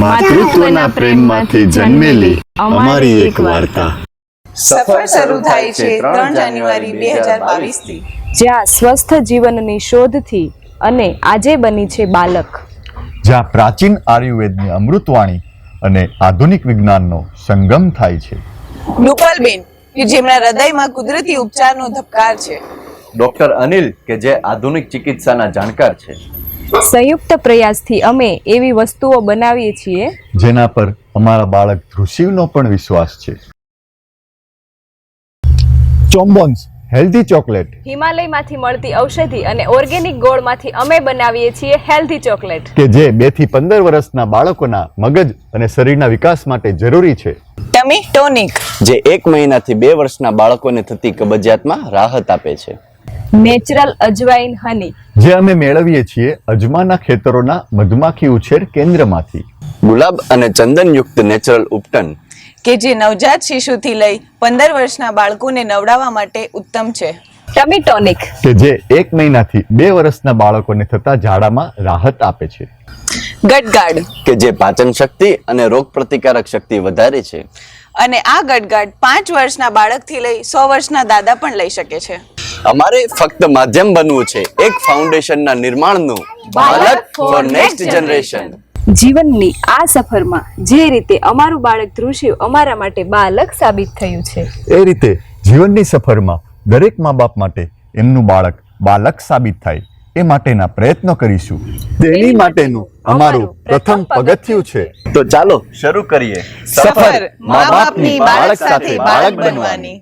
માતૃત્વના પ્રેમમાંથી જન્મેલી અમારી એક વાર્તા. સફર શરૂ થાય છે 3 જાન્યુઆરી 2022 થી, જ્યાં સ્વસ્થ જીવનની શોધથી અને આજે બની છે બાલક, જ્યાં પ્રાચીન આયુર્વેદની અમૃતવાણી અને આધુનિક વિજ્ઞાનનો સંગમ થાય છે. રૂપાલબેન કે જેમના હૃદયમાં કુદરતી ઉપચારનો ધબકાર છે, ડોક્ટર અનિલ કે જે આધુનિક ચિકિત્સાના જાણકાર છે. સંયુક્ત પ્રયાસથી અમે એવી વસ્તુઓ બનાવીએ છીએ જેના પર અમારા બાળક ધ્રુશીવનો પણ વિશ્વાસ છે. ચોમ્બોન્સ હેલ્ધી ચોકલેટ, હિમાલયમાંથી મળતી ઔષધિ અને ઓર્ગેનિક ગોળમાંથી અમે બનાવીએ છીએ હેલ્ધી ચોકલેટ, કે જે 2 થી 15 વર્ષના બાળકોના મગજ અને શરીરના વિકાસ માટે જરૂરી છે. ટમી ટોનિક જે 1 મહિનાથી 2 વર્ષના બાળકોને થતી કબજિયાતમાં રાહત આપે છે. નેચરલ અજવાઇન હની, જે અમે મેળવીએ છીએ અજમાના ખેતરોના મધમાખી ઉછેર કેન્દ્રમાંથી. ગુલાબ અને ચંદનયુક્ત નેચરલ ઉપટન કે જે નવજાત શિશુથી લઈ 15 વર્ષના બાળકોને નવડાવવા માટે ઉત્તમ છે. ટમી ટોનિક કે જે 1 મહિનાથી 2 વર્ષના બાળકોને થતા ઝાડામાં રાહત આપે છે. ગટગાડ કે જે પાચન શક્તિ અને રોગ પ્રતિકારક શક્તિ વધારે છે. અને આ ગટગાડ 5 વર્ષના બાળકથી લઈ 100 વર્ષના દાદા પણ લઈ શકે છે. અમારે ફક્ત માધ્યમ બનવું છે એક ફાઉન્ડેશનના નિર્માણનું, બાલક ફોર નેક્સ્ટ જનરેશન. જીવનની આ સફરમાં જે રીતે અમારું બાળક ધ્રુશીવ અમારા માટે બાલક સાબિત થયું છે, એ રીતે જીવનની સફરમાં દરેક મા બાપ માટે એમનું બાળક બાલક સાબિત થાય એ માટેના પ્રયત્નો કરીશું. તેની માટેનું અમારું પ્રથમ પગથિયું છે. તો ચાલો શરૂ કરીએ સફર મા બાપની બાળક સાથે બાળક બનવાની.